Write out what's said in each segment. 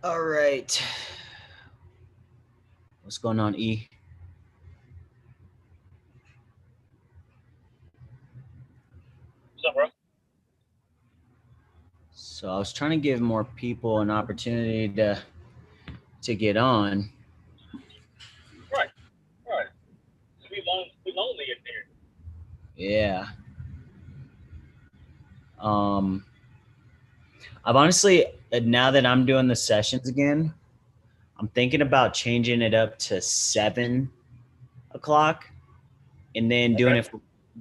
All right. What's going on, E? What's up, bro? So I was trying to give more people an opportunity to get on. Right, right. We lonely in here. Yeah. Um I've honestly now that I'm doing the sessions again, I'm thinking about changing it up to 7 o'clock and then Okay,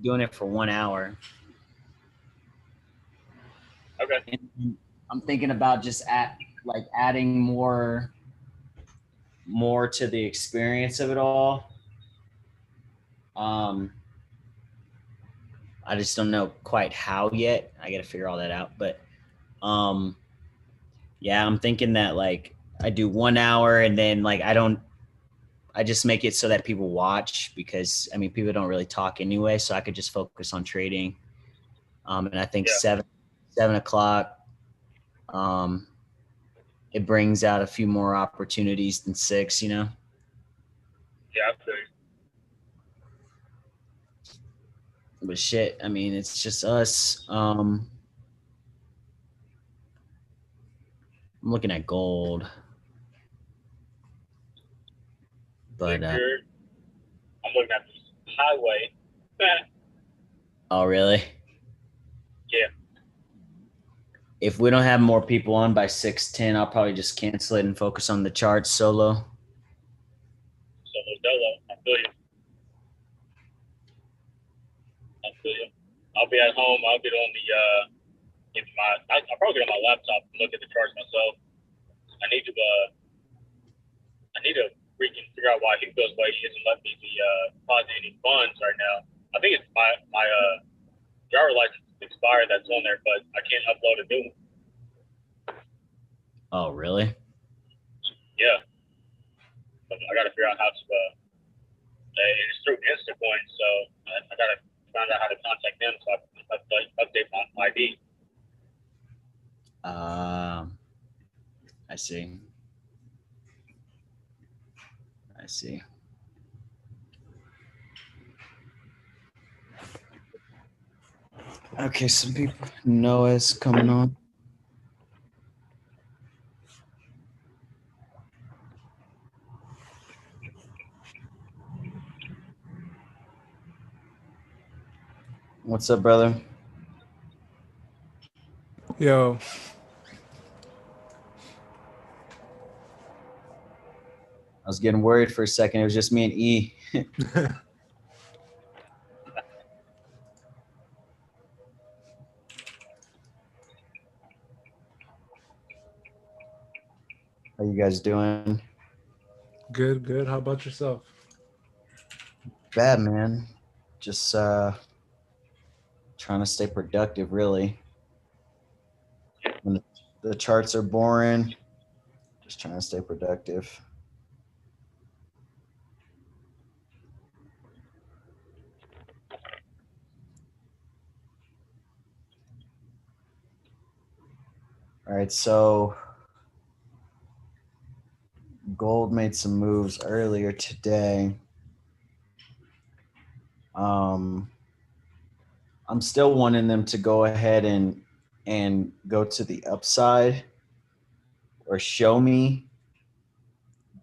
doing it for 1 hour. okay. And I'm thinking about just adding more to the experience of it all. Um, I just don't know quite how yet. I got to figure all that out. But um, yeah, I'm thinking that like I do 1 hour and then like I just make it so that people watch because I mean people don't really talk anyway, so I could just focus on trading. And I think Yeah, 7 o'clock, um, it brings out a few more opportunities than 6. You know. yeah, I feel you. But shit, I mean it's just us. I'm looking at gold, Good, but good. I'm looking at this highway. oh really? Yeah, If we don't have more people on by 6:10, I'll probably just cancel it and focus on the charts solo. solo dolo. I feel you. I feel you. I'll be at home. I'll get on the get my. I'll probably get on my laptop and look at the charts myself. I need to I need to freaking figure out why he feels like he isn't letting me deposit any funds right now. I think it's my driver license is expired that's on there, but I can't upload a new one. Oh really? Yeah, but I got to figure out how to. It's through Instapoint, so I got to find out how to contact them so I can update my ID. Um, I see. I see. Okay, some people. Noah's coming on. What's up, brother? Yo, I was getting worried for a second. It was just me and E. How you guys doing? good, good. How about yourself? Bad, man. Just trying to stay productive, really. When the charts are boring, just trying to stay productive. All right, so gold made some moves earlier today. Um, I'm still wanting them to go ahead and go to the upside or show me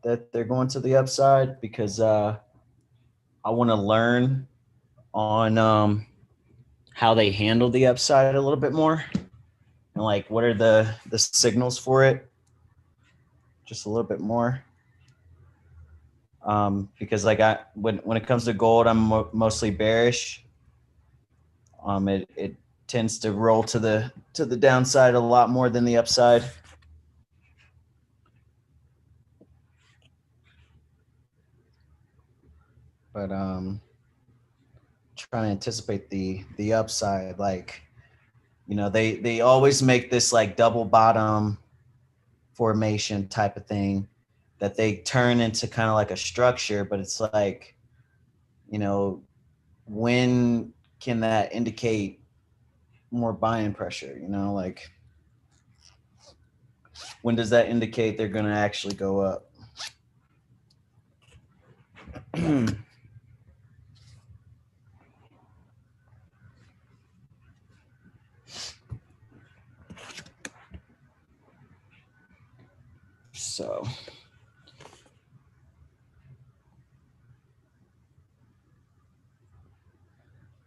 that they're going to the upside because I want to learn on how they handle the upside a little bit more and like what are the signals for it just a little bit more. Because like when it comes to gold, I'm mostly bearish. It tends to roll to the downside a lot more than the upside. But trying to anticipate the upside, like they always make this like double bottom formation type of thing that they turn into kind of like a structure, but it's like you know when can that indicate more buying pressure, like when does that indicate they're going to actually go up? So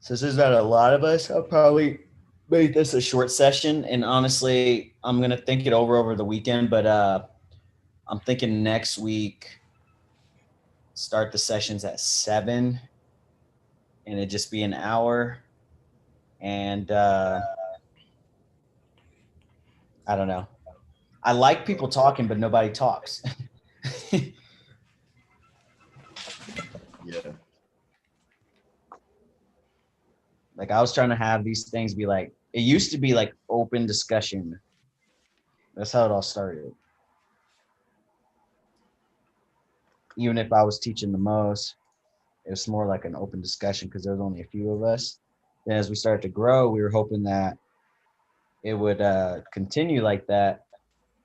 since there's not a lot of us, I'll probably make this a short session. And honestly, I'm gonna think it over the weekend. But I'm thinking next week start the sessions at 7, and it'd just be an hour. And I don't know. I like people talking, but nobody talks. Yeah. Like I was trying to have these things be like, it used to be like open discussion. That's how it all started. Even if I was teaching the most, it was more like an open discussion because there was only a few of us. Then as we started to grow, we were hoping that it would continue like that,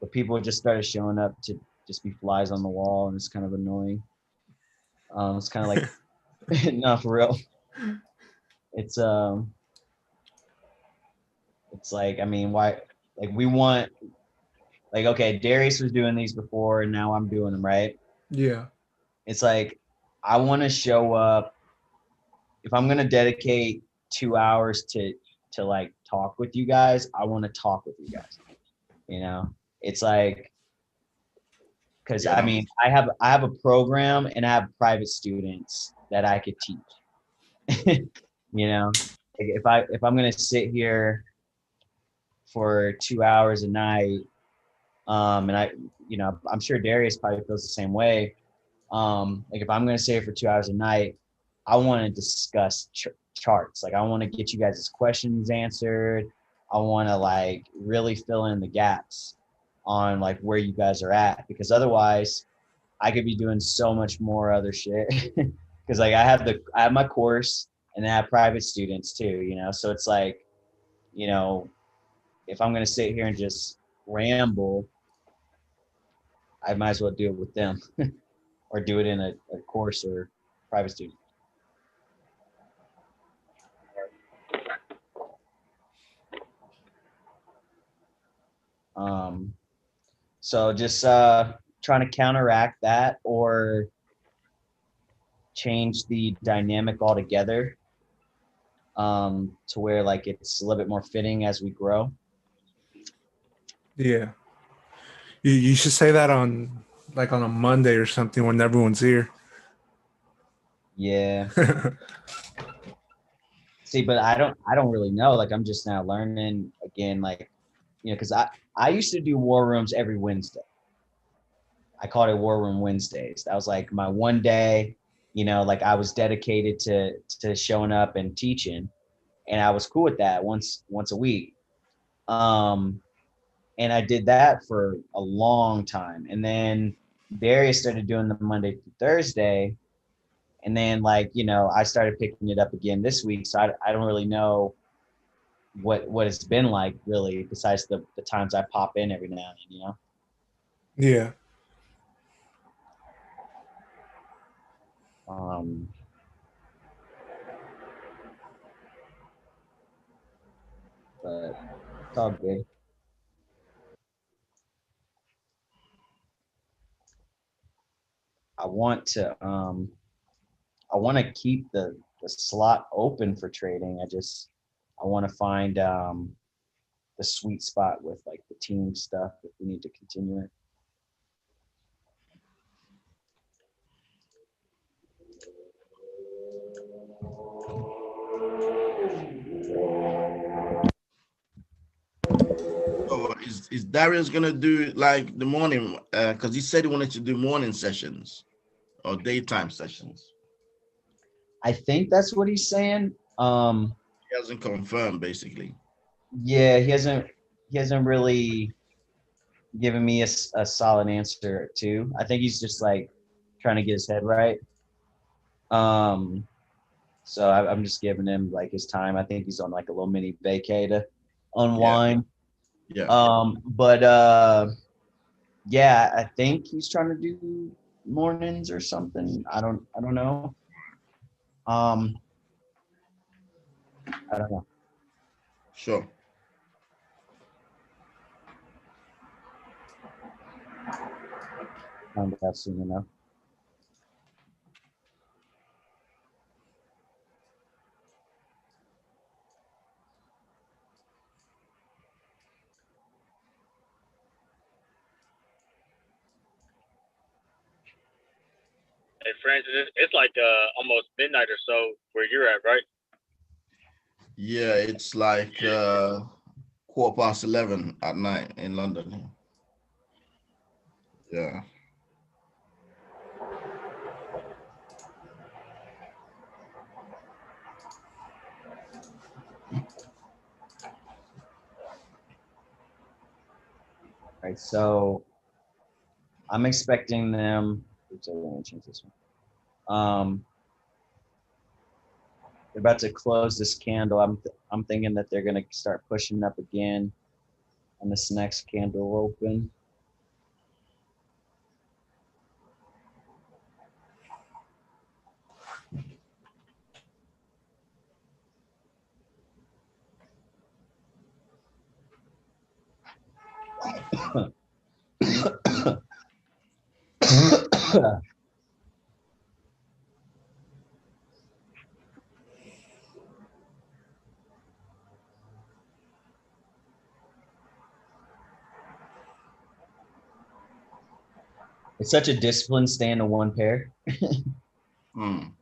but people just started showing up to just be flies on the wall, and it's kind of annoying. It's kind of like, no, for real. It's like, I mean, why? Like we want, like, okay, Darius was doing these before, and now I'm doing them, right? Yeah. It's like I want to show up. If I'm gonna dedicate 2 hours to like talk with you guys, I want to talk with you guys. You know, it's like, because I mean, I have a program and I have private students that I could teach. You know, like if I'm gonna sit here for 2 hours a night, and I'm sure Darius probably feels the same way. Like if I'm gonna sit here for 2 hours a night, I want to discuss charts. Like I want to get you guys' questions answered. I want to like really fill in the gaps on like where you guys are at, because otherwise I could be doing so much more other shit. Because like I have my course and I have private students too, you know. So it's like, you know, if I'm gonna sit here and just ramble, I might as well do it with them or do it in a course or private student. So just trying to counteract that or change the dynamic altogether, to where like it's a little bit more fitting as we grow. Yeah. You should say that on a Monday or something when everyone's here. Yeah. See, but I don't really know. Like I'm just now learning again, like, you know, because I used to do war rooms every Wednesday. I called it War Room Wednesdays. That was like my one day, you know, like I was dedicated to showing up and teaching, and I was cool with that once a week. And I did that for a long time. And then Darius started doing the Monday through Thursday. And then like, you know, I started picking it up again this week. So I don't really know what it's been like really, besides the times I pop in every now and then, you know? Yeah. But it's all good. I want to keep the slot open for trading. I want to find the sweet spot with like the team stuff if we need to continue it. So is Darius gonna do like the morning? Because he said he wanted to do morning sessions or daytime sessions. I think that's what he's saying. He hasn't confirmed, basically. Yeah, he hasn't really given me a solid answer too. I think he's just like trying to get his head right. So I'm just giving him like his time. I think he's on like a little mini vacay to unwind. Yeah. But Yeah, I think he's trying to do mornings or something. I don't know. I don't know. Sure. Find out soon enough. Hey, Francis, it's like almost midnight or so where you're at, right? Yeah, it's like 11:15 at night in London. Yeah. Right. So I'm expecting them. Oops, I didn't change this one. They're about to close this candle. I'm thinking that they're gonna start pushing up again on this next candle open. It's such a discipline staying to one pair. Mm.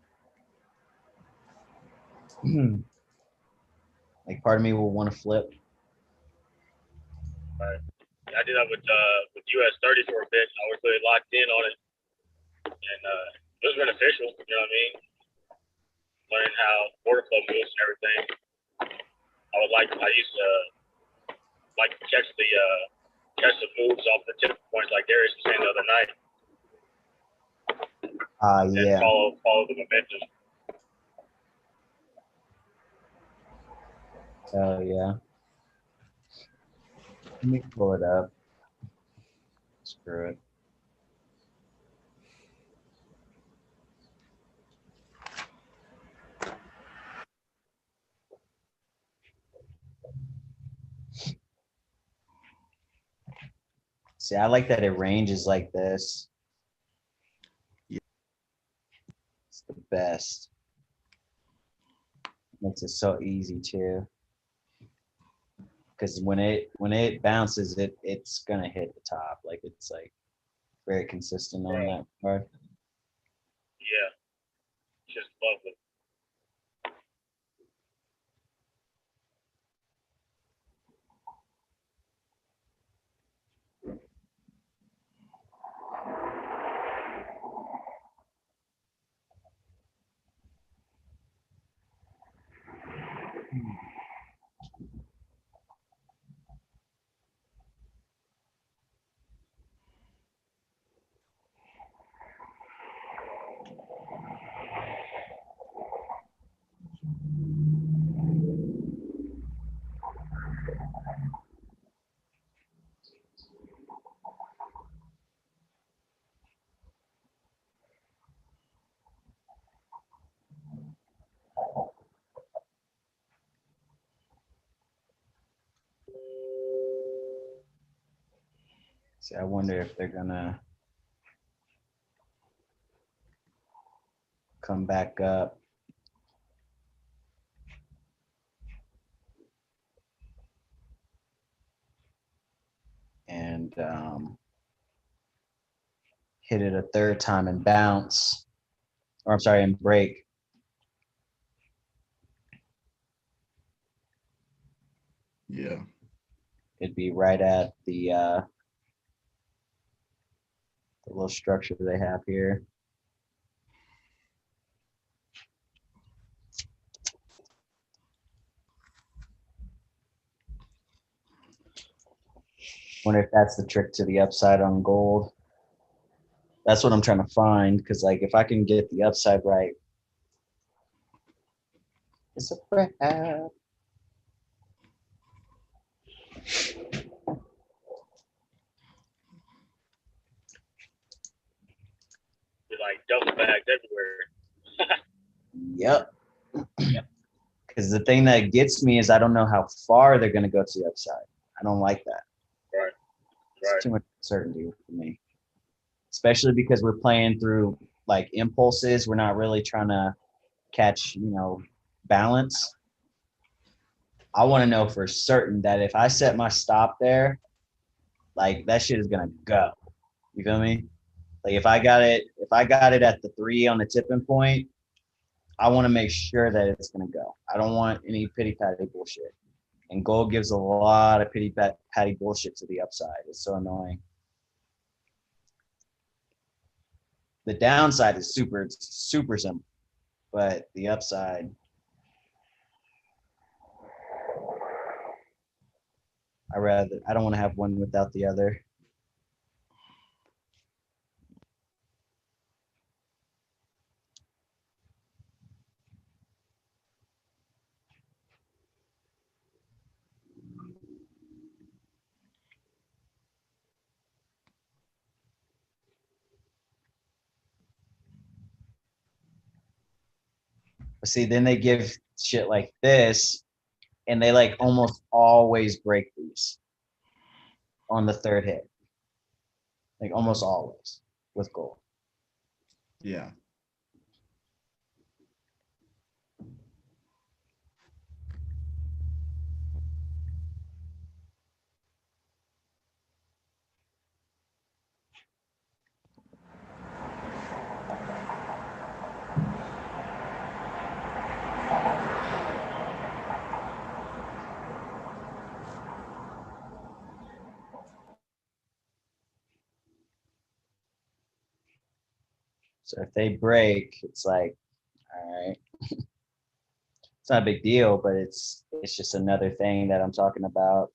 Like part of me will want to flip. Right. I did that with US 30 for a bit. I was really locked in on it, and it was beneficial. You know what I mean? Learning how order flow moves and everything. I used to like to catch the moves off the tip points like Darius was saying the other night. And Yeah. follow the momentum. Oh yeah. Let me pull it up. Screw it. See, I like that it ranges like this. Yeah. It's the best. Makes it so easy too. Because when it bounces, it's gonna hit the top. Like it's like very consistent on that card. Yeah, just lovely. See, I wonder if they're gonna come back up. And hit it a third time and bounce. Or I'm sorry, and break. Yeah. It'd be right at the little structure they have here. Wonder if that's the trick to the upside on gold. That's what I'm trying to find, because like if I can get the upside right, it's a wrap. like duffel bags everywhere. Yep. Because the thing that gets me is I don't know how far they're going to go to the upside. I don't like that. Right. It's too much uncertainty for me, especially because we're playing through like impulses. We're not really trying to catch, balance. I want to know for certain that if I set my stop there, like that shit is gonna go. You feel me? Like if I got it at the 3 on the tipping point, I want to make sure that it's gonna go. I don't want any pity patty bullshit. And gold gives a lot of pity patty bullshit to the upside. It's so annoying. The downside is super simple, but the upside, I don't want to have one without the other. But see, then they give shit like this, and they like almost always break these on the third hit. Like almost always with gold. Yeah. So if they break, it's like, all right. It's not a big deal, but it's just another thing that I'm talking about.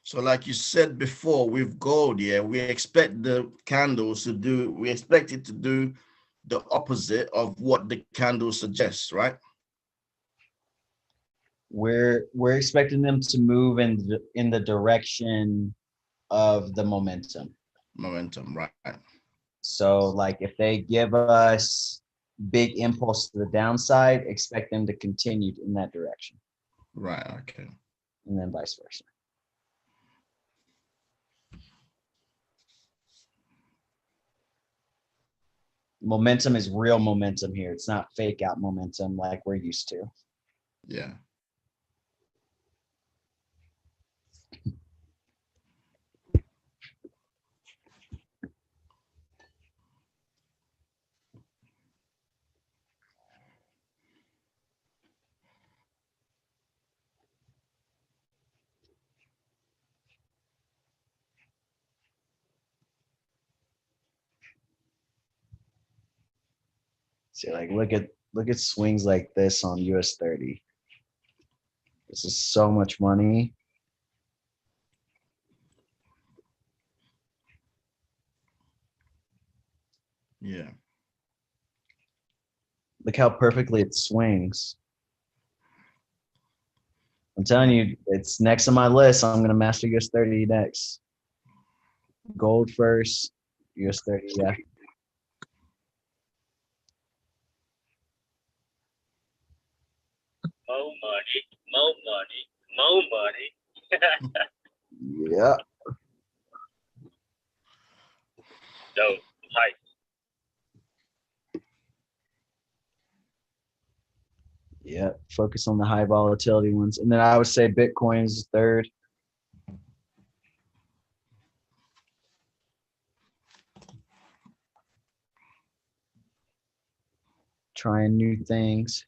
So like you said before, with gold, yeah, we expect the candles to do, we expect it to do the opposite of what the candle suggests, right? We're expecting them to move in the direction of the momentum. Momentum, right? So like if they give us big impulse to the downside, expect them to continue in that direction. Right. Okay. And then vice versa. Momentum is real momentum here. It's not fake out momentum like we're used to. Yeah. See, like look at swings like this on US 30. This is so much money. Yeah. Look how perfectly it swings. I'm telling you, it's next on my list. I'm gonna master US 30 next. Gold first, US 30, yeah. More money, more money, more money. Yeah. Dope. Hype. Yeah. Focus on the high volatility ones. And then I would say Bitcoin is third. Trying new things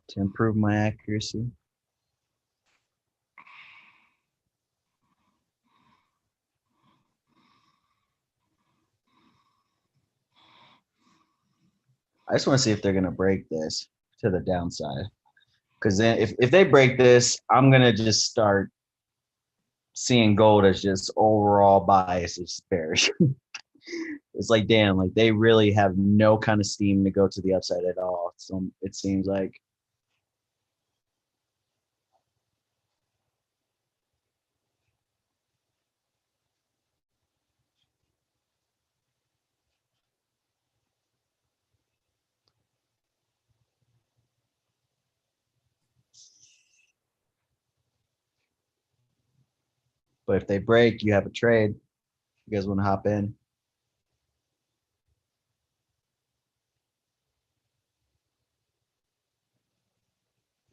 to improve my accuracy. I just want to see if they're gonna break this to the downside. Because then if they break this, I'm gonna just start seeing gold as just overall bias is bearish. It's like, damn, like they really have no kind of steam to go to the upside at all. So it seems like. But if they break, you have a trade. You guys want to hop in?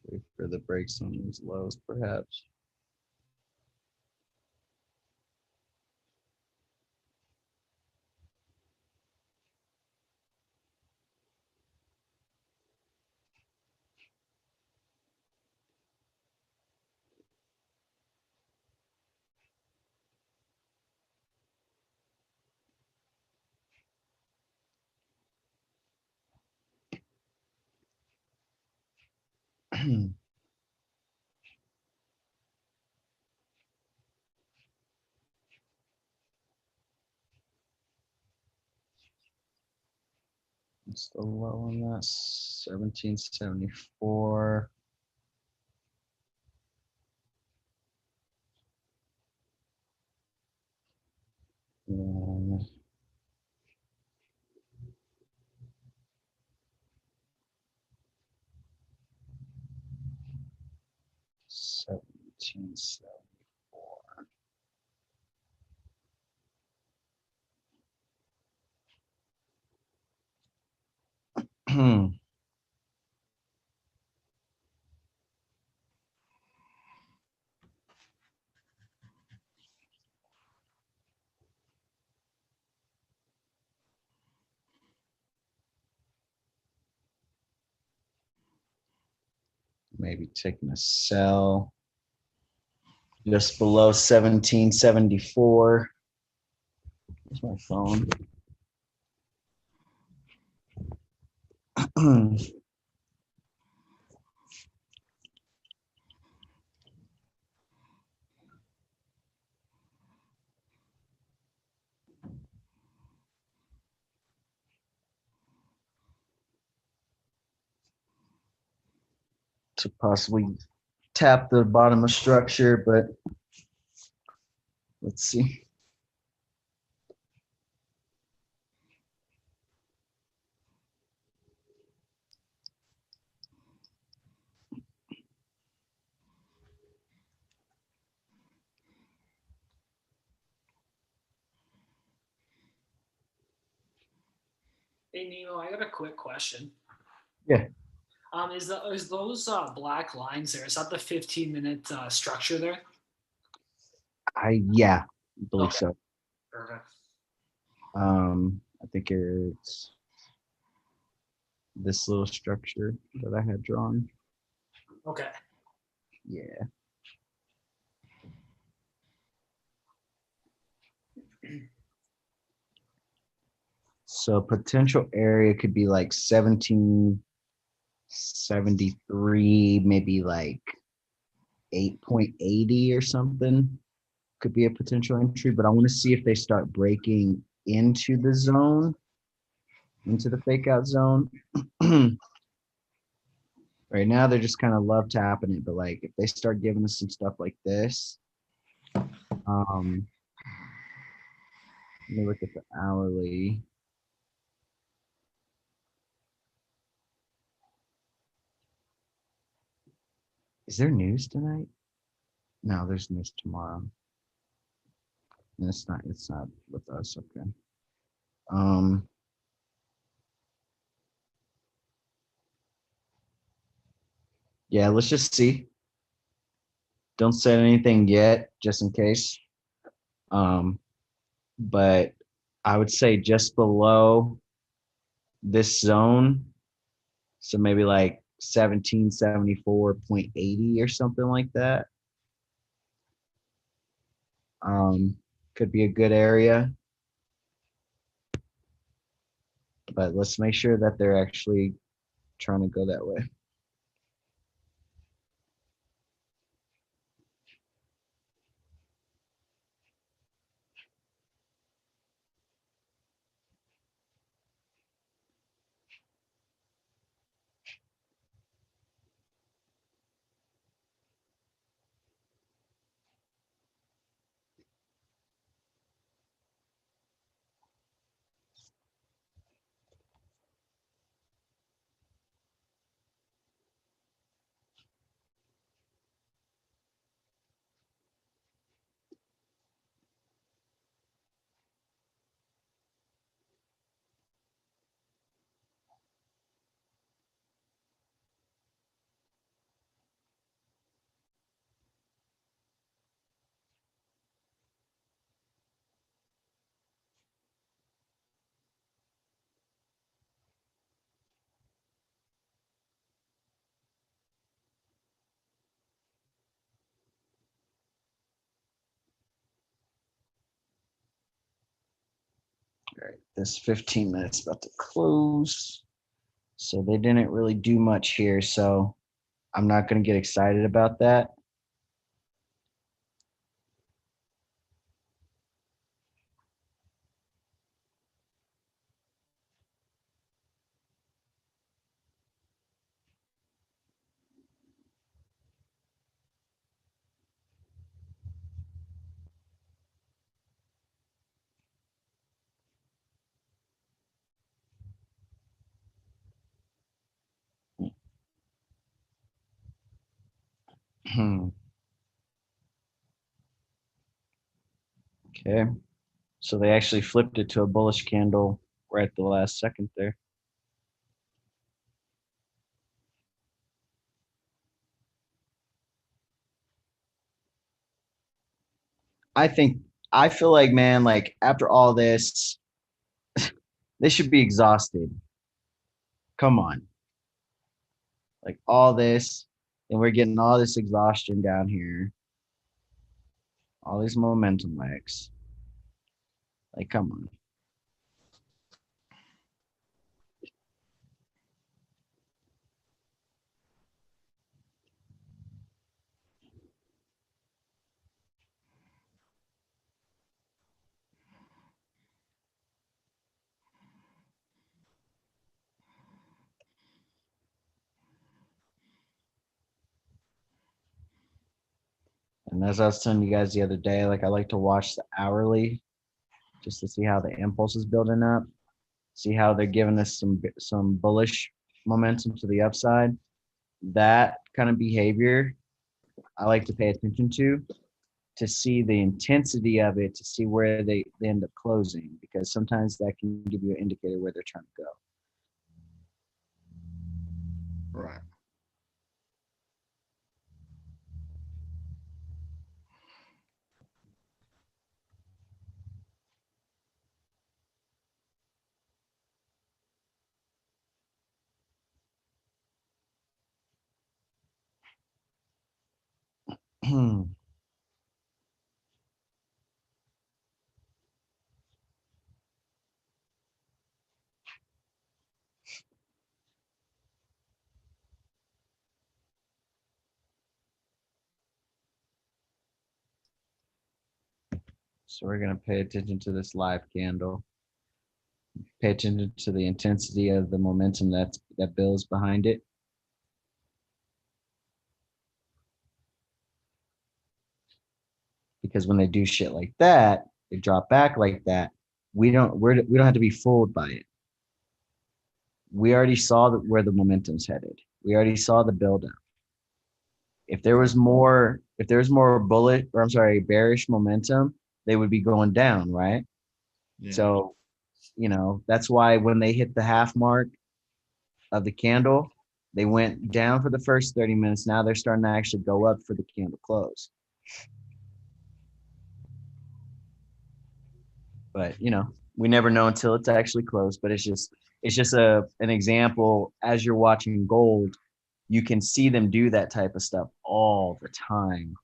Wait for the breaks on these lows, perhaps. It's the low on that 1774. Yeah. Seventeen seventy four. Maybe taking a sell just below 1774. Where's my phone? To possibly tap the bottom of structure, but let's see. Hey Nemo, I got a quick question. Yeah. Is those black lines there? Is that the 15-minute structure there? Yeah, I believe Okay. so. Perfect. I think it's this little structure that I had drawn. Okay. Yeah. So potential area could be like 1773, maybe like 8.80 or something. Could be a potential entry, but I want to see if they start breaking into the zone, into the fake out zone. Right now, they're just kind of love tapping it, but like if they start giving us some stuff like this, let me look at the hourly. Is there news tonight? No, there's news tomorrow. And it's not with us, okay. Yeah, let's just see. Don't say anything yet, just in case. But I would say just below this zone, so maybe like 1774.80 or something like that. Could be a good area. But let's make sure that they're actually trying to go that way. All right, this 15 minutes about to close. So they didn't really do much here. So I'm not going to get excited about that. Okay. So they actually flipped it to a bullish candle right at the last second there. I think I feel like, man, like after all this, they should be exhausted. Come on. Like all this, and we're getting all this exhaustion down here. All these momentum legs. Like, come on. And as I was telling you guys the other day, like I like to watch the hourly just to see how the impulse is building up, see how they're giving us some bullish momentum to the upside. That kind of behavior I like to pay attention to see the intensity of it, to see where they end up closing, because sometimes that can give you an indicator where they're trying to go. Right. So we're going to pay attention to this live candle. Pay attention to the intensity of the momentum that builds behind it. Because when they do shit like that, they drop back like that. We don't have to be fooled by it. We already saw where the momentum's headed. We already saw the buildup. If there was more bearish momentum, they would be going down, right? Yeah. So, that's why when they hit the half mark of the candle, they went down for the first 30 minutes. Now they're starting to actually go up for the candle close. But we never know until it's actually closed. But it's just an example. As you're watching gold, you can see them do that type of stuff all the time.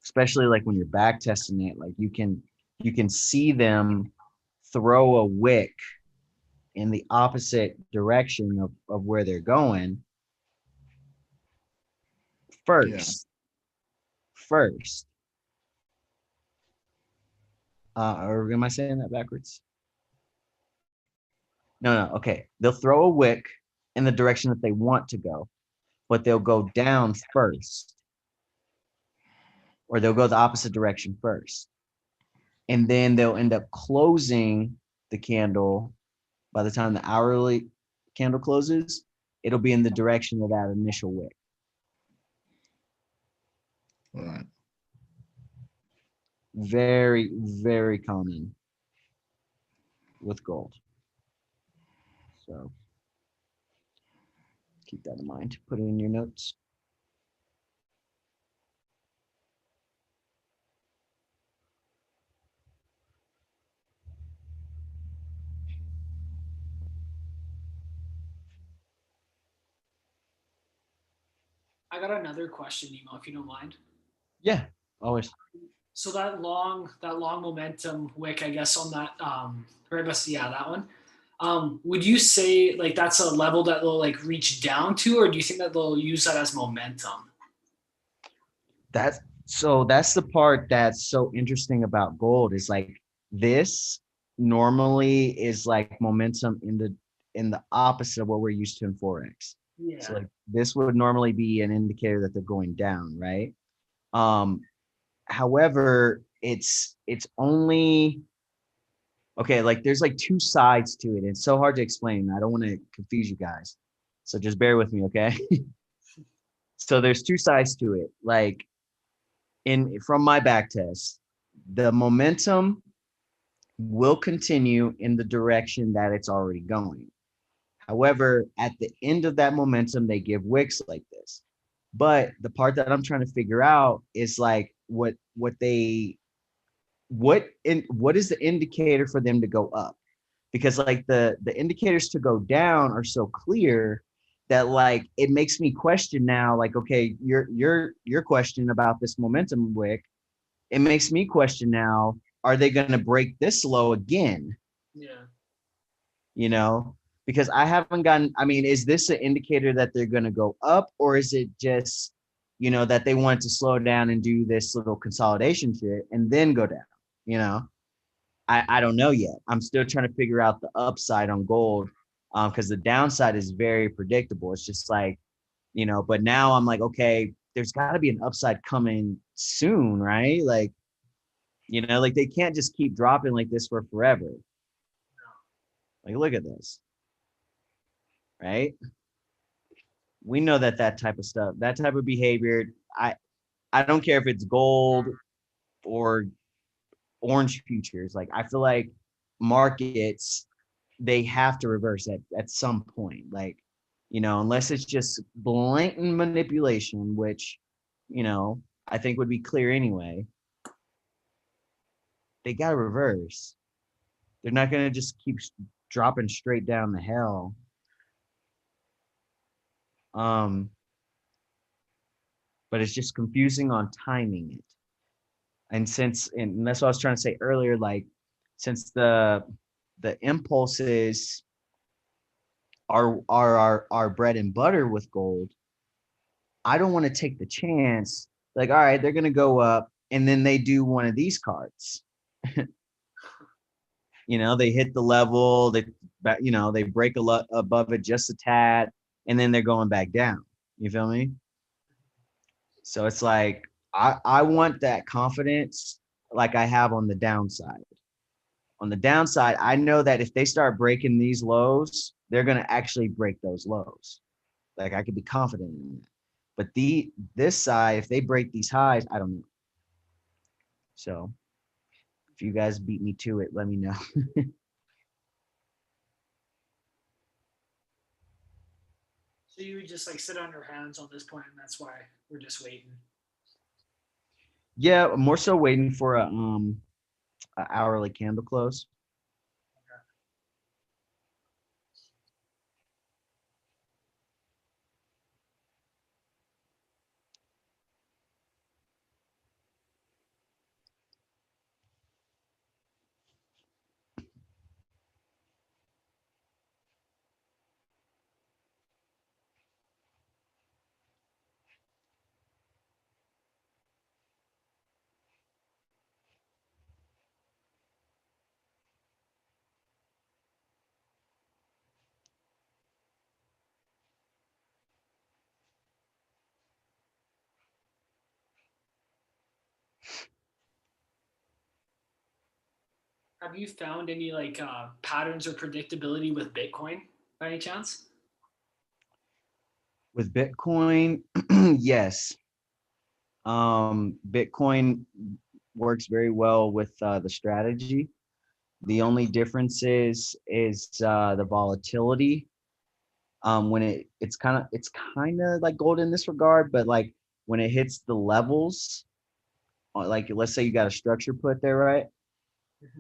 Especially like when you're back testing it, like you can see them throw a wick in the opposite direction of where they're going first. First. Or am I saying that backwards? No. Okay. They'll throw a wick in the direction that they want to go, but they'll go down first. Or they'll go the opposite direction first. And then they'll end up closing the candle. By the time the hourly candle closes, it'll be in the direction of that initial wick. All right. Very, very common with gold. So keep that in mind. Put it in your notes. I got another question, Nemo, if you don't mind. Yeah, always. So that long momentum wick, I guess, on that that one. Would you say like that's a level that they'll like reach down to, or do you think that they'll use that as momentum? That's the part that's so interesting about gold is like this normally is like momentum in the opposite of what we're used to in Forex. Yeah. So like this would normally be an indicator that they're going down, right? However, it's only okay, like there's like two sides to it. It's so hard to explain. I don't want to confuse you guys. So just bear with me, okay? So there's two sides to it. Like from my back test, the momentum will continue in the direction that it's already going. However, at the end of that momentum, they give wicks like this. But the part that I'm trying to figure out is like what is the indicator for them to go up? Because like the indicators to go down are so clear that like it makes me question now, like, okay, your question about this momentum wick, it makes me question now, are they going to break this low again? Yeah. You know, because I haven't gotten, I mean, is this an indicator that they're going to go up, or is it just, you know, that they want to slow down and do this little consolidation shit and then go down? You know, I don't know yet. I'm still trying to figure out the upside on gold, because the downside is very predictable. It's just like, you know, but now I'm like, okay, there's got to be an upside coming soon, right? Like, you know, like they can't just keep dropping like this for forever. Like, look at this, right? We know that type of stuff, that type of behavior, I don't care if it's gold or orange futures. Like, I feel like markets, they have to reverse at some point. Like, you know, unless it's just blatant manipulation, which, you know, I think would be clear anyway. They got to reverse. They're not going to just keep dropping straight down the hell. But it's just confusing on timing it. And that's what I was trying to say earlier, like, since the impulses are our bread and butter with gold, I don't want to take the chance, like, all right, they're going to go up and then they do one of these cards. You know, they hit the level, you know, they break a lot above it just a tad, and then they're going back down. You feel me? So it's like, I want that confidence like I have on the downside. On the downside, I know that if they start breaking these lows, they're going to actually break those lows. Like, I could be confident in that. But this side, if they break these highs, I don't know. So if you guys beat me to it, let me know. So you would just like sit on your hands on this point, and that's why we're just waiting. Yeah, more so waiting for a hourly candle close. Have you found any like patterns or predictability with Bitcoin by any chance? With Bitcoin, yes. Bitcoin works very well with the strategy. The only difference is the volatility. When it's kind of like gold in this regard, but like when it hits the levels, like let's say you got a structure put there, right?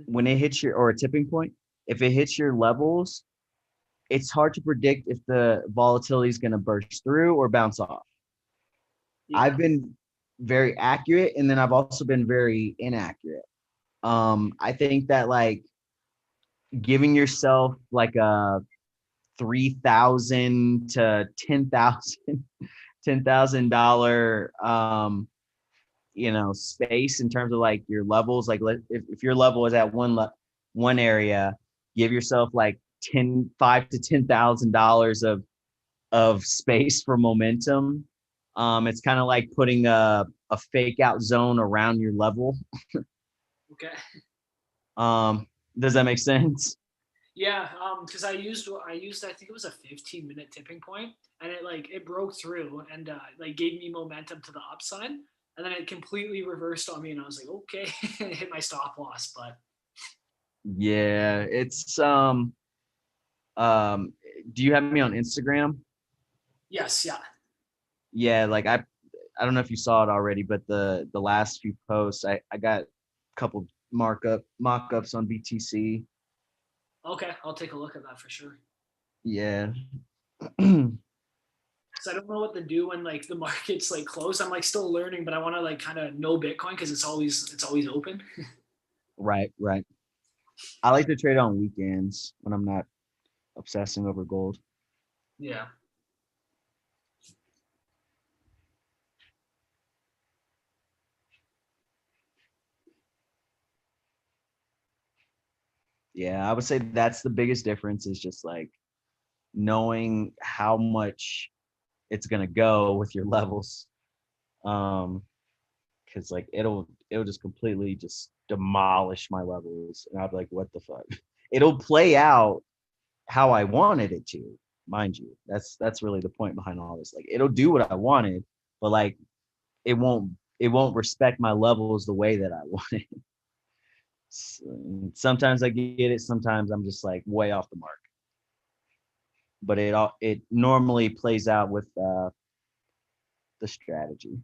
When it hits your or a tipping point, if it hits your levels, it's hard to predict if the volatility is going to burst through or bounce off. Yeah. I've been very accurate, and then I've also been very inaccurate. I think that like giving yourself like a 3,000 to 10,000 $10,000 space in terms of like your levels, like if your level is at one area, give yourself like 5 to $10,000 of space for momentum. It's kind of like putting a fake out zone around your level. Okay. Does that make sense? Yeah, because I used I think it was a 15-minute tipping point, and it broke through and like gave me momentum to the upside, and then it completely reversed on me, and I was like, okay, hit my stop loss, but Yeah, it's do you have me on Instagram? yes, yeah, Yeah, like I don't know if you saw it already, but the last few posts I got a couple mock-ups on BTC. okay, I'll take a look at that for sure. Yeah. Because I don't know what to do when like the market's like closed. I'm like still learning, but I want to like kind of know Bitcoin because it's always open. Right, right. I like to trade on weekends when I'm not obsessing over gold. Yeah. Yeah, I would say that's the biggest difference is just like knowing how much it's gonna go with your levels. Because like it'll just completely just demolish my levels, and I'll be like, what the fuck? It'll play out how I wanted it to, mind you. That's really the point behind all this. Like it'll do what I wanted, but like it won't respect my levels the way that I wanted. Sometimes I get it, sometimes I'm just like way off the mark. But it normally plays out with the strategy.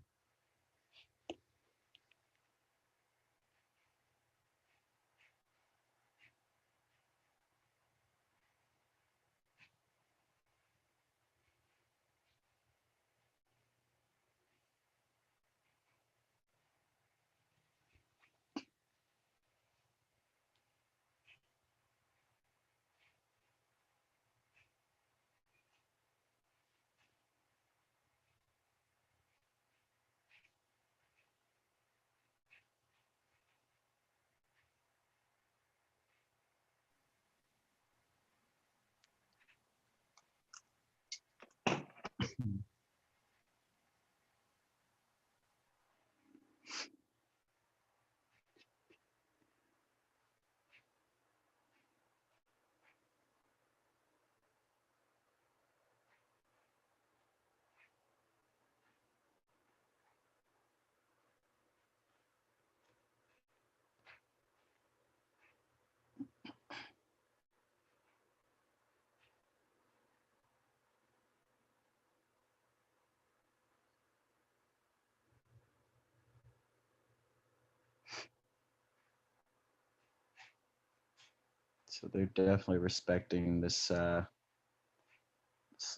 So they're definitely respecting this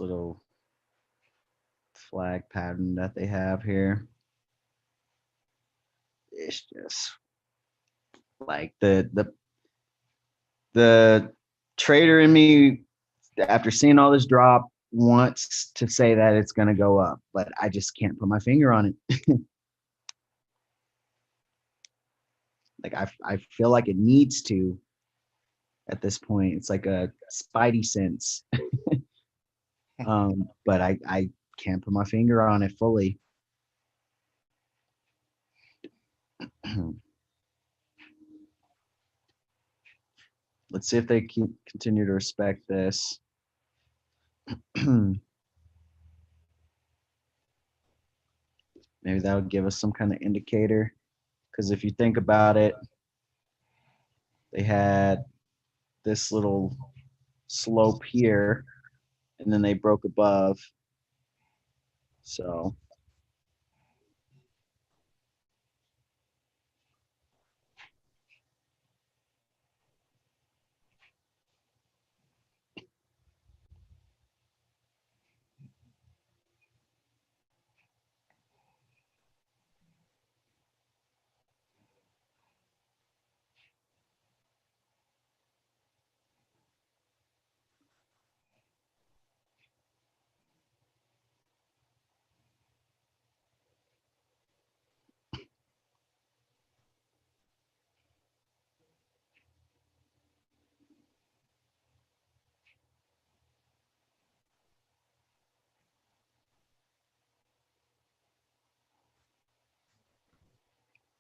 little flag pattern that they have here. It's just like the trader in me, after seeing all this drop, wants to say that it's going to go up, but I just can't put my finger on it. Like I feel like it needs to at this point. It's like a spidey sense. But I can't put my finger on it fully. let's see if they can continue to respect this. Maybe that would give us some kind of indicator. Because if you think about it, they had this little slope here, and then they broke above. So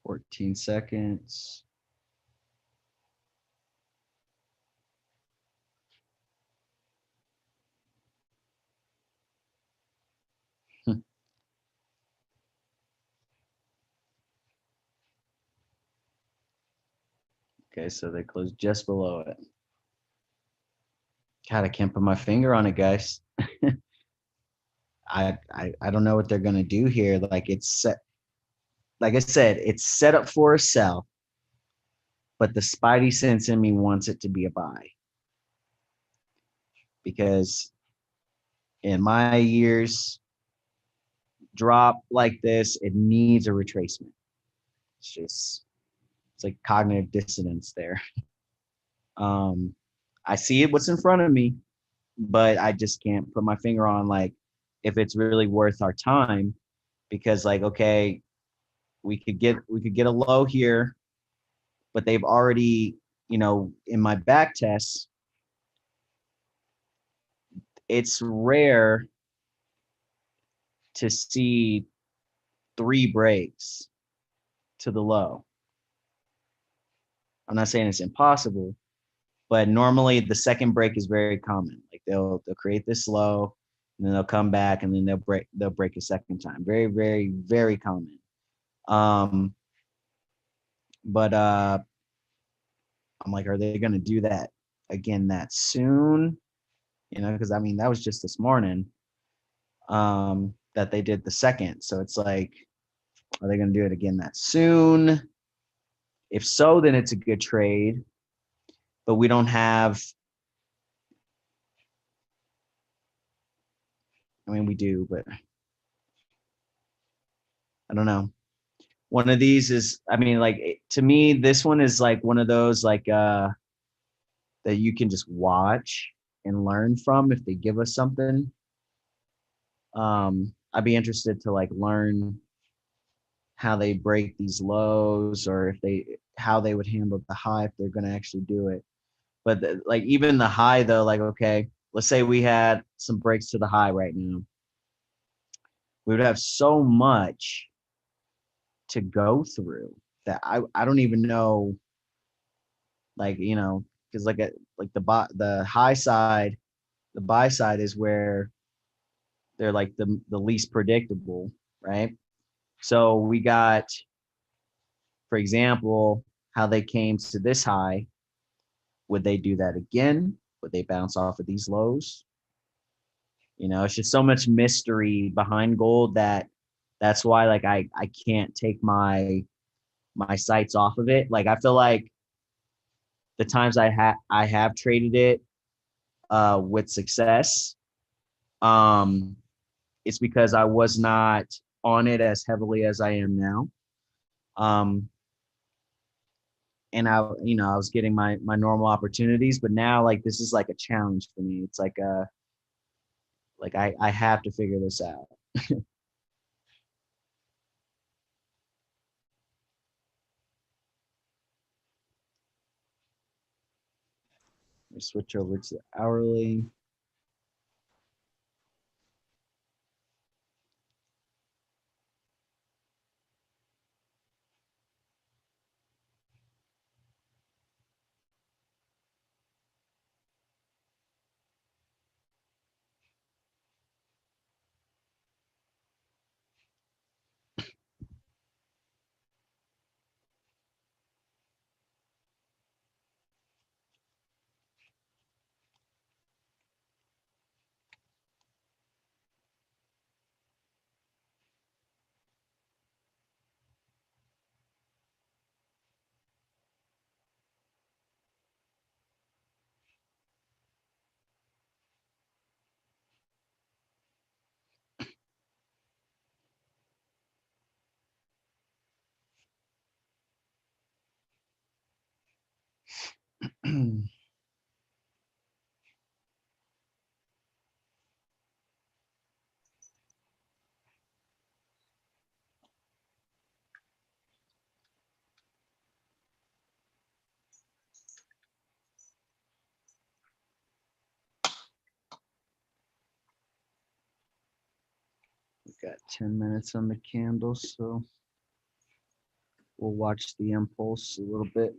$14 seconds. Okay, so they closed just below it. God, I can't put my finger on it, guys. I don't know what they're gonna do here. Like it's set, like I said, it's set up for a sell, but the spidey sense in me wants it to be a buy. Because in my years, drop like this, it needs a retracement. It's like cognitive dissonance there. I see it what's in front of me, but I just can't put my finger on like if it's really worth our time, because like, okay, we could get a low here, but they've already, in my back tests, it's rare to see 3 breaks to the low. I'm not saying it's impossible, but normally the second break is very common. Like they'll create this low, and then they'll come back, and then they'll break a second time. Very, very, very common. But I'm like, are they going to do that again that soon? Because I mean that was just this morning that they did the second. So it's like, are they going to do it again that soon? If so, then it's a good trade. But we don't have. I mean, we do, but I don't know. One of these is, I mean, like to me, this one is like one of those like that you can just watch and learn from if they give us something. I'd be interested to like learn how they break these lows, or how they would handle the high if they're going to actually do it. But like even the high though, like, okay, let's say we had some breaks to the high right now. We would have so much to go through that I don't even know, like, because like the high side, the buy side is where they're like the least predictable, right? So we got, for example, how they came to this high. Would they do that again? Would they bounce off of these lows? It's just so much mystery behind gold that's why like I can't take my sights off of it. Like I feel like the times I have traded it with success, it's because I was not on it as heavily as I am now. And I was getting my normal opportunities, but now like this is like a challenge for me. It's like I have to figure this out. Let me switch over to hourly. We've got 10 minutes on the candle, so we'll watch the impulse a little bit.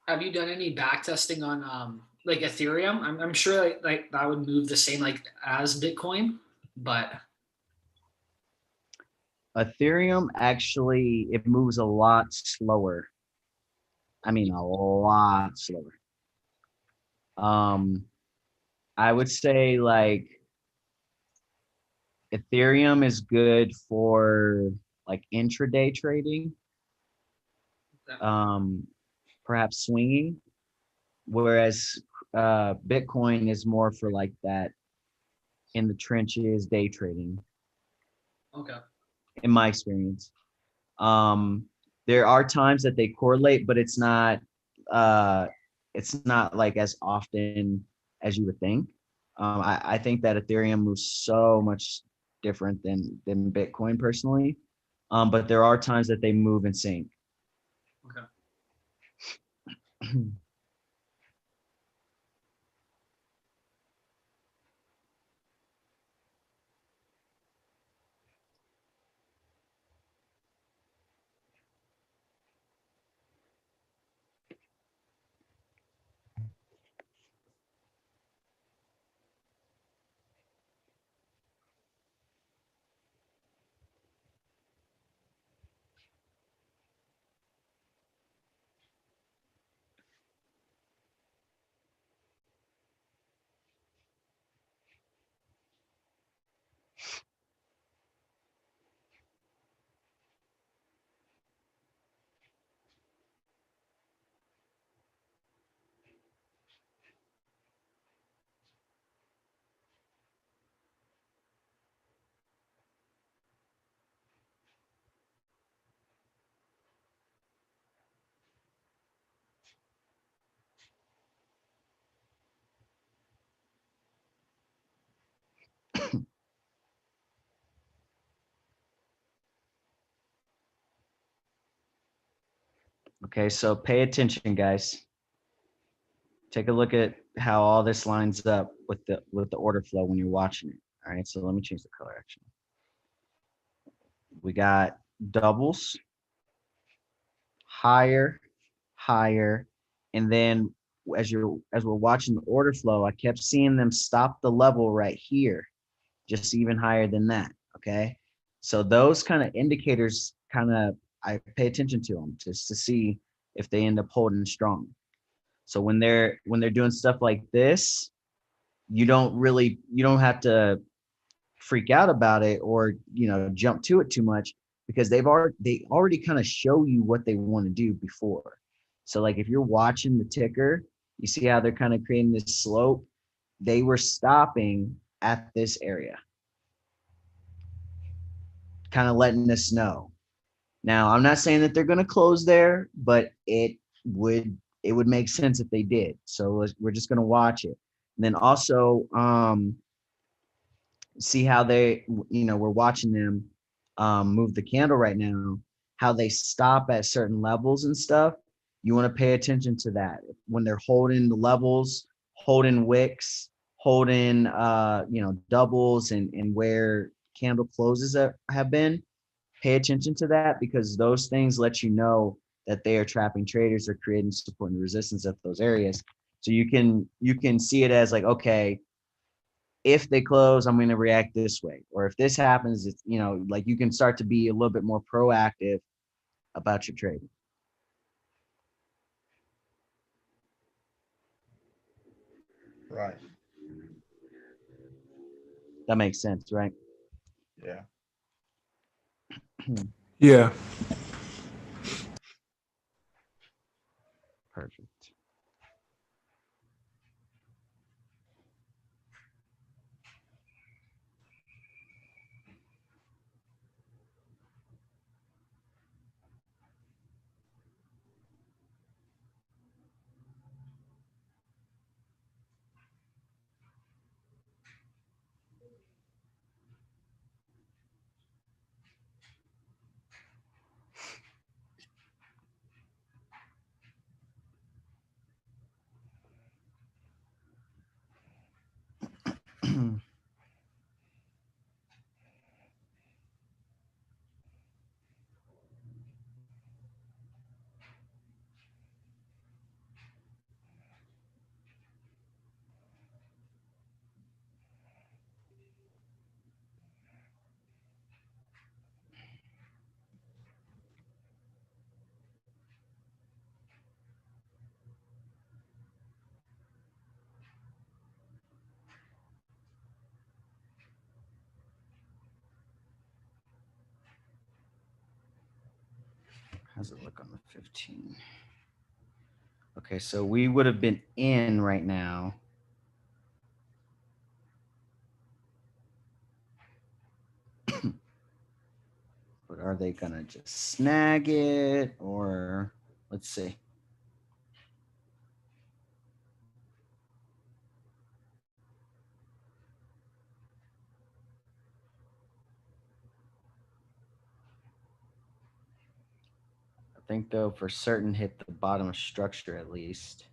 Have you done any back testing on like Ethereum? I'm sure like that would move the same like as Bitcoin, but Ethereum actually, it moves a lot slower. I mean, a lot slower. I would say like Ethereum is good for like intraday trading, perhaps swinging, whereas Bitcoin is more for like that in the trenches day trading, okay. in my experience. There are times that they correlate, but it's not like as often as you would think. I think that Ethereum moves so much different than Bitcoin personally. But there are times that they move in sync. Okay. Okay, so pay attention, guys. Take a look at how all this lines up with the order flow when you're watching it. All right, so let me change the color actually. We got doubles, higher, higher, and then as we're watching the order flow, I kept seeing them stop the level right here, just even higher than that. Okay, so those kind of indicators I pay attention to them just to see if they end up holding strong. So when they're doing stuff like this, you don't have to freak out about it or jump to it too much, because they already kind of show you what they want to do before. So like if you're watching the ticker, you see how they're kind of creating this slope. They were stopping at this area, kind of letting us know. Now, I'm not saying that they're going to close there, but would it would make sense if they did. So we're just going to watch it. And then also see how we're watching them move the candle right now, how they stop at certain levels and stuff. You want to pay attention to that when they're holding the levels, holding wicks, holding doubles, and where candle closes have been. Pay attention to that, because those things let you know that they are trapping traders or creating support and resistance at those areas. So you can see it as like, okay, if they close, I'm going to react this way, or if this happens, it's, you know, like you can start to be a little bit more proactive about your trading. Right. That makes sense, right? Yeah. Yeah. Perfect. How's it look on the 15? Okay, so we would have been in right now. But are they gonna just snag it, or let's see. I think they'll for certain hit the bottom structure at least.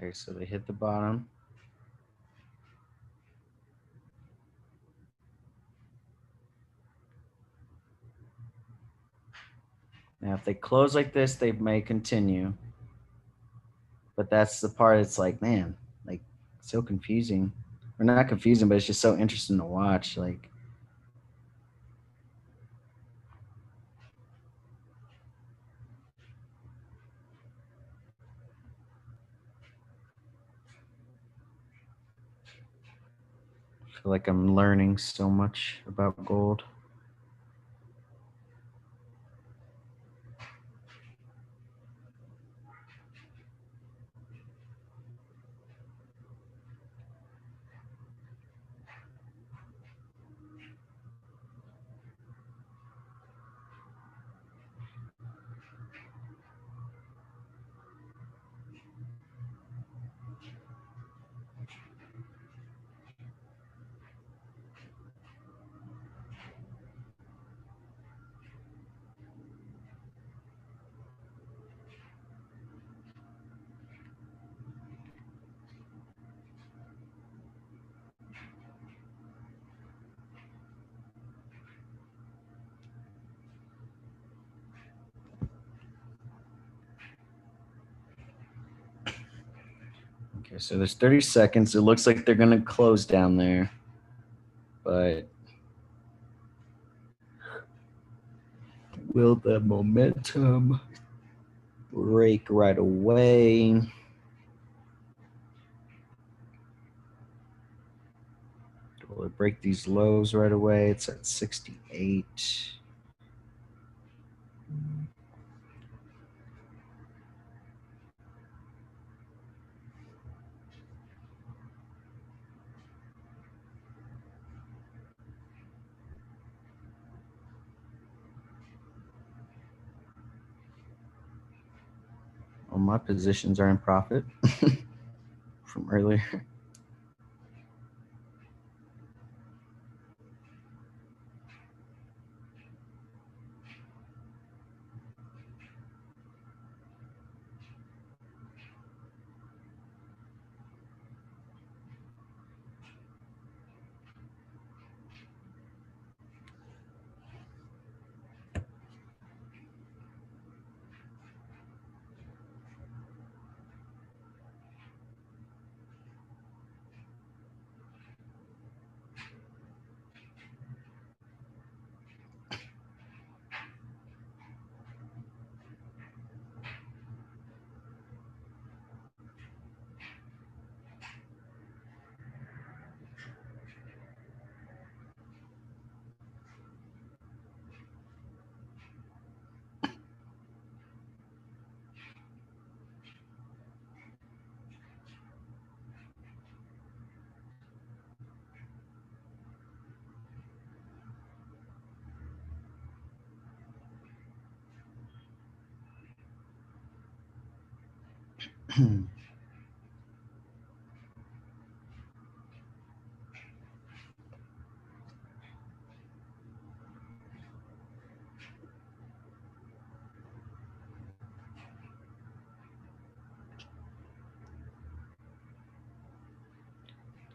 Okay, so they hit the bottom. Now, if they close like this, they may continue. But that's the part. It's like, man, like so confusing. Or not confusing, but it's just so interesting to watch. Like, I feel like I'm learning so much about gold. Okay, so there's 30 seconds. It looks like they're going to close down there. But will the momentum break right away? Will it break these lows right away? It's at 68. Well, my positions are in profit from earlier.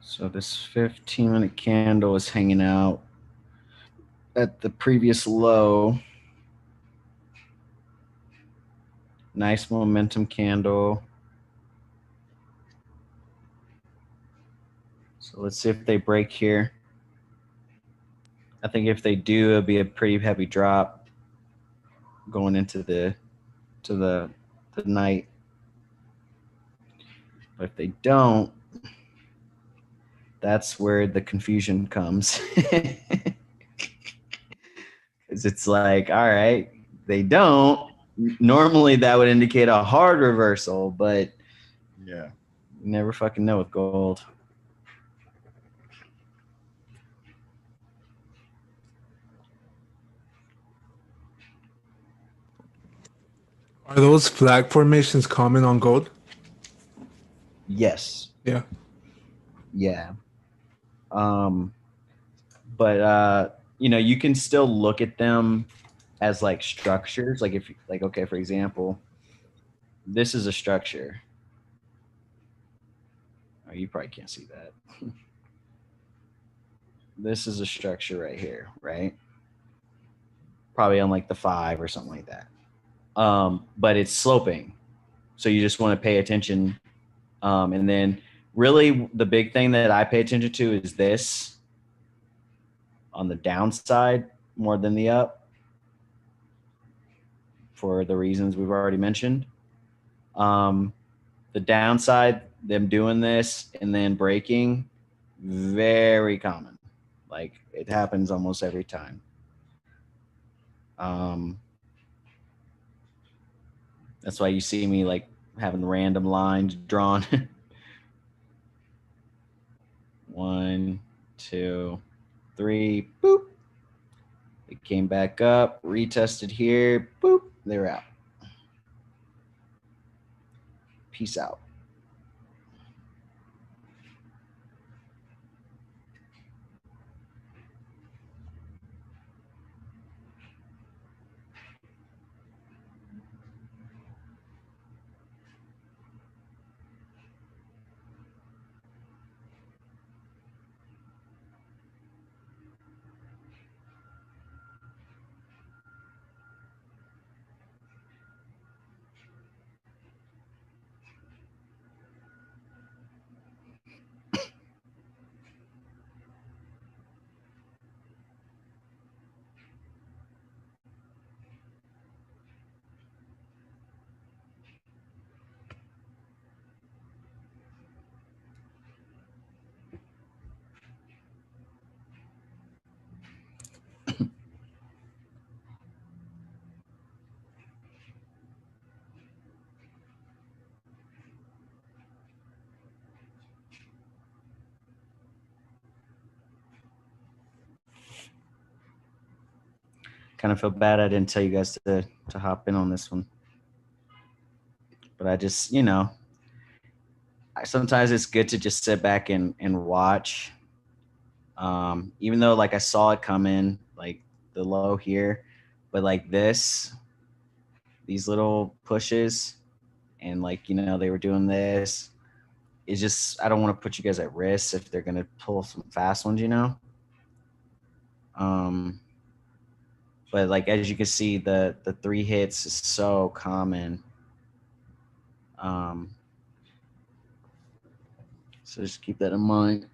So this 15-minute candle is hanging out at the previous low. Nice momentum candle. So let's see if they break here. I think if they do, it'll be a pretty heavy drop going into the night. But if they don't, that's where the confusion comes. Because it's like, all right, they don't. Normally that would indicate a hard reversal, but Yeah. you never fucking know with gold. Are those flag formations common on gold? Yes. Yeah. Yeah. But you know, you can still look at them as like structures. Like if like, okay, for example, this is a structure. Oh, you probably can't see that. This is a structure right here, right? Probably on like the 5 or something like that. But it's sloping. So you just want to pay attention. And then really the big thing that I pay attention to is this on the downside more than the up for the reasons we've already mentioned. The downside, them doing this and then breaking, very common. Like it happens almost every time. That's why you see me like having random lines drawn. 1, 2, 3, boop. It came back up, retested here, boop, they're out. Peace out. kind of feel bad I didn't tell you guys to hop in on this one. But I just, sometimes it's good to just sit back and watch. Even though like I saw it come in, like the low here, but like these little pushes, and like, they were doing this. It's just, I don't want to put you guys at risk if they're going to pull some fast ones, But like, as you can see, the 3 hits is so common. So just keep that in mind.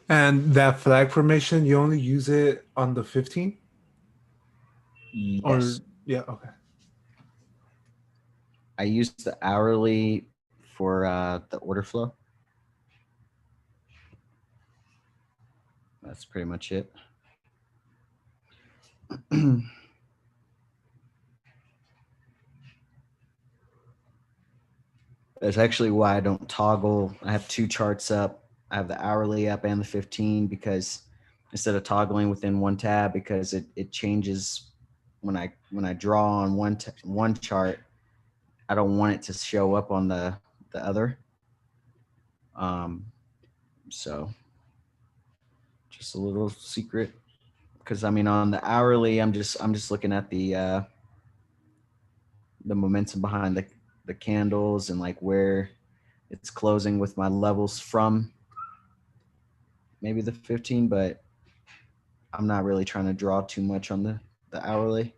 And that flag formation, you only use it on the 15? Yes. Or yeah, okay. I use the hourly for the order flow. That's pretty much it. That's actually why I don't toggle. I have 2 charts up. I have the hourly up and the 15 because instead of toggling within one tab, because it changes when I draw on one chart. I don't want it to show up on the other. So just a little secret, because I mean on the hourly, I'm just looking at the momentum behind the candles and like where it's closing with my levels from maybe the 15, but I'm not really trying to draw too much on the hourly.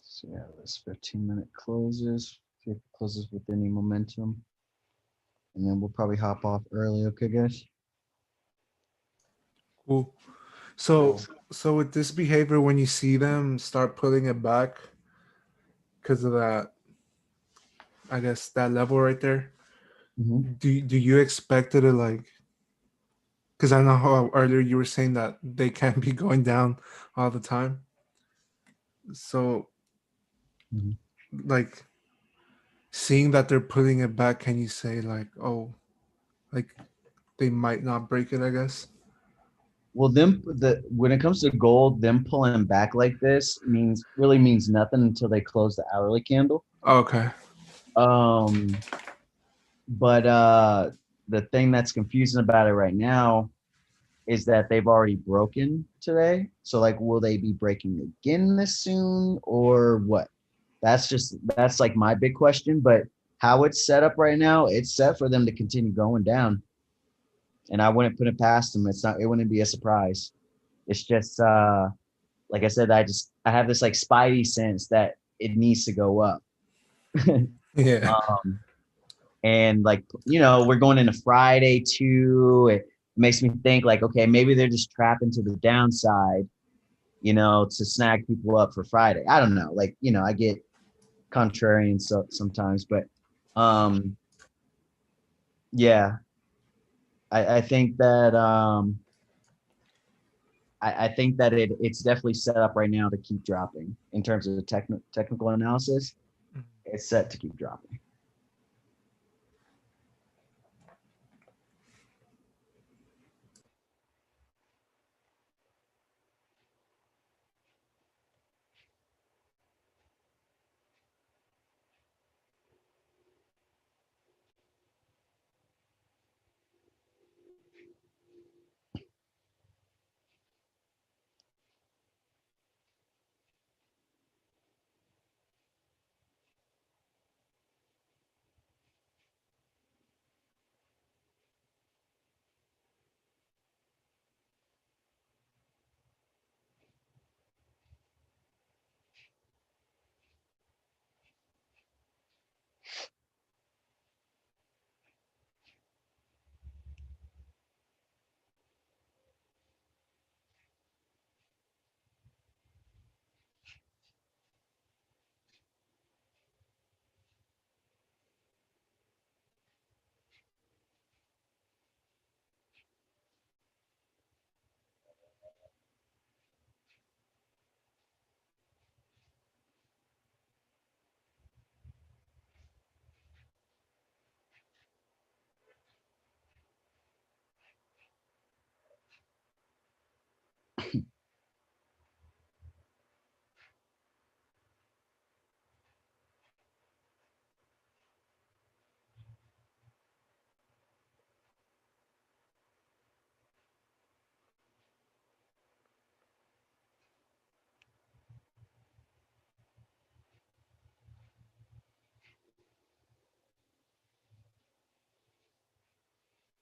So yeah, this 15-minute closes. See if it closes with any momentum. And then we'll probably hop off early, okay, guys? Cool. So with this behavior, when you see them start pulling it back because of that, I guess that level right there, Mhm. do you expect it to like? Because I know how earlier you were saying that they can't be going down all the time. So, Mhm. like, seeing that they're putting it back, can you say like, oh, like they might not break it? I guess. Well, when it comes to gold, them pulling back like this really means nothing until they close the hourly candle. Okay. Um, but the thing that's confusing about it right now is that they've already broken today. So like, will they be breaking again this soon or what? That's like my big question. But how it's set up right now, it's set for them to continue going down. And I wouldn't put it past them. It wouldn't be a surprise. It's just like I said, I have this like spidey sense that it needs to go up. Yeah. And like, we're going into Friday too. It makes me think like, okay, maybe they're just trapping to the downside, to snag people up for Friday. I don't know. Like, I get contrarian sometimes, but yeah, I think that I think that it's definitely set up right now to keep dropping in terms of the technical analysis. It's set to keep dropping.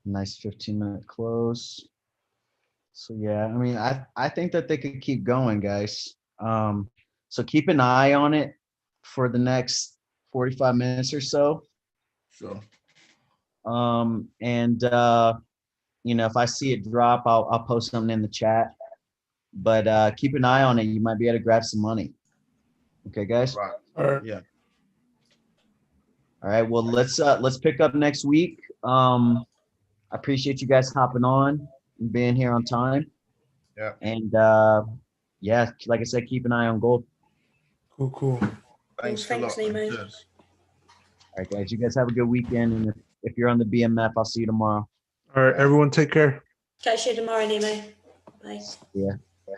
Nice 15-minute close. So yeah, I mean, I think that they could keep going, guys. So keep an eye on it for the next 45 minutes or so. So And if I see it drop, I'll post something in the chat. But keep an eye on it. You might be able to grab some money. Okay, guys. right. All right. Yeah. All right. Well, let's pick up next week. I appreciate you guys hopping on and being here on time. Yeah. And yeah, like I said, keep an eye on gold. Cool. Thanks a Thanks, lot. man. Nemo. Cheers. All right, guys. You guys have a good weekend. And if you're on the BMF, I'll see you tomorrow. All right, everyone, take care. Catch you tomorrow, Nemo. Bye. Yeah.